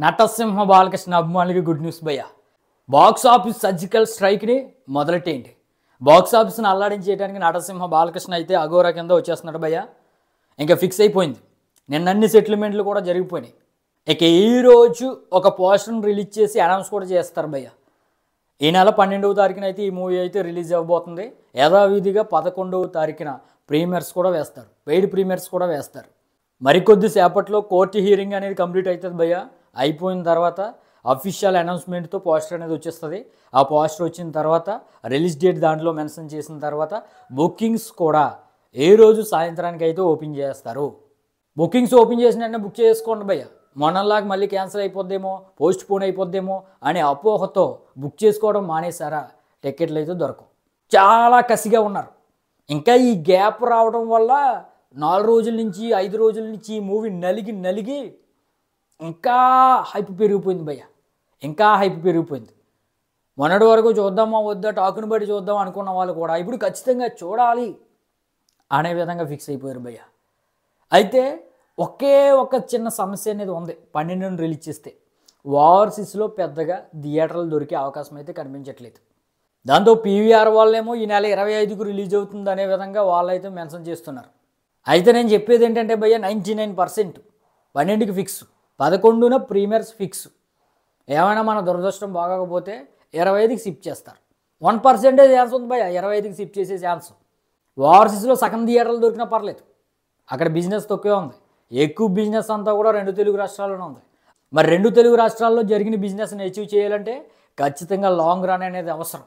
నటసింహ బాలకృష్ణ అభిమానులకి good news భయ్య. Box office surgical స్ట్రైక్ని మొదలెట్టేయండి. బాక్స్ ఆఫీస్ని అల్లాడించేయడానికి నటసింహ బాలకృష్ణ అయితే అఘోరా కింద వచ్చేస్తున్నాడు భయ్య. ఇంకా ఫిక్స్ అయిపోయింది. నిన్న అన్ని సెటిల్మెంట్లు కూడా జరిగిపోయినాయి. ఇక ఈరోజు ఒక పోస్టర్ని రిలీజ్ చేసి అనౌన్స్ కూడా చేస్తారు భయ్య. ఈ నెల 12వ తారీఖున అయితే ఈ మూవీ అయితే రిలీజ్ అవ్వబోతుంది. యథావిధిగా 11వ తారీఖున ప్రీమియర్స్ కూడా వేస్తారు, పెయిడ్ ప్రీమియర్స్ కూడా వేస్తారు. మరికొద్ది సేపట్లో కోర్టు హీరింగ్ అనేది కంప్లీట్ అవుతుంది భయ్య. అయిపోయిన తర్వాత అఫీషియల్ అనౌన్స్మెంట్తో పోస్టర్ అనేది వచ్చేస్తుంది. ఆ పోస్టర్ వచ్చిన తర్వాత రిలీజ్ డేట్ దాంట్లో మెన్షన్ చేసిన తర్వాత బుకింగ్స్ కూడా ఏ రోజు సాయంత్రానికి అయితే ఓపెన్ చేస్తారు. బుకింగ్స్ ఓపెన్ చేసిన వెంటనే బుక్ చేసుకోండి భయ్య. మొన్నలాగా మళ్ళీ క్యాన్సిల్ అయిపోద్దేమో, పోస్ట్ పోన్ అయిపోద్దేమో అనే అపోహతో బుక్ చేసుకోవడం మానేశారా, టికెట్లు అయితే దొరకవు. చాలా కసిగా ఉన్నారు. ఇంకా ఈ గ్యాప్ రావడం వల్ల 4 రోజుల నుంచి 5 రోజుల నుంచి ఈ మూవీ నలిగి ఇంకా హైప్ పెరిగిపోయింది భయ్య. ఇంకా హైప్ పెరిగిపోయింది. మొన్నటి వరకు చూద్దామా వద్దా టాకుని బట్టి చూద్దాం అనుకున్న వాళ్ళు కూడా ఇప్పుడు ఖచ్చితంగా చూడాలి అనే విధంగా ఫిక్స్ అయిపోయారు భయ్య. అయితే ఒకే ఒక చిన్న సమస్య అనేది ఉంది. 12ని రిలీజ్ చేస్తే ఓవర్సీస్లో పెద్దగా థియేటర్లు దొరికే అవకాశం అయితే కనిపించట్లేదు. దాంతో పీవీఆర్ వాళ్ళేమో ఈ నెల 25కు రిలీజ్ అవుతుంది అనే విధంగా వాళ్ళైతే మెన్షన్ చేస్తున్నారు. అయితే నేను చెప్పేది ఏంటంటే భయ్య, 99% 12కి ఫిక్స్, 11న ప్రీమియర్స్ ఫిక్స్. ఏమైనా మన దురదృష్టం బాగోకపోతే 25కి షిఫ్ట్ చేస్తారు. 1% ఛాన్స్ ఉంది భయ్య 25కి షిఫ్ట్ చేసే ఛాన్స్. ఓవర్సీస్లో సగం థియేటర్లు దొరికినా పర్లేదు, అక్కడ బిజినెస్ తక్కువే ఉంది. ఎక్కువ బిజినెస్ అంతా కూడా 2 తెలుగు రాష్ట్రాల్లోనే ఉంది. మరి 2 తెలుగు రాష్ట్రాల్లో జరిగిన బిజినెస్ని అచీవ్ చేయాలంటే ఖచ్చితంగా లాంగ్ రన్ అనేది అవసరం.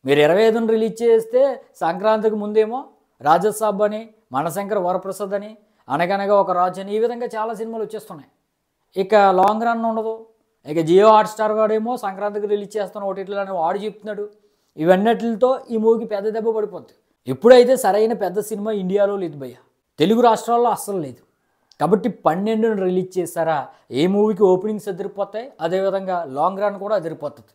మీరు 25ని రిలీజ్ చేస్తే సంక్రాంతికి ముందేమో రాజసాబ్ అని, మనశంకర్ వరప్రసాద్ అని, అనగనగా ఒక రాజు అని, ఈ విధంగా చాలా సినిమాలు వచ్చేస్తున్నాయి. ఇక లాంగ్ రన్ ఉండదు. ఇక జియో హాట్స్టార్ వాడేమో సంక్రాంతికి రిలీజ్ చేస్తాను ఓటీటీలో అని వాడు చెప్తున్నాడు. ఇవన్నిటితో ఈ మూవీకి పెద్ద దెబ్బ పడిపోద్ది. ఇప్పుడైతే సరైన పెద్ద సినిమా ఇండియాలో లేదు భయ్య, తెలుగు రాష్ట్రాల్లో అస్సలు లేదు. కాబట్టి 12ని రిలీజ్ చేశారా ఏ మూవీకి ఓపెనింగ్స్ ఎదిరిపోతాయి, అదేవిధంగా లాంగ్ రన్ కూడా ఎదిరిపోతుంది.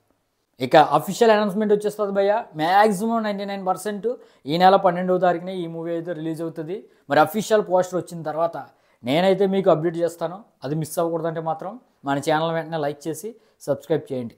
ఇక అఫీషియల్ అనౌన్స్మెంట్ వచ్చేస్తుంది భయ్య. మ్యాక్సిమం 99% ఈ నెల 12వ తారీఖున ఈ మూవీ అయితే రిలీజ్ అవుతుంది. మరి అఫీషియల్ పోస్టర్ వచ్చిన తర్వాత నేనైతే మీకు అప్డేట్ చేస్తాను. అది మిస్ అవ్వకూడదంటే మాత్రం మన ఛానల్ వెంటనే లైక్ చేసి సబ్స్క్రైబ్ చేయండి.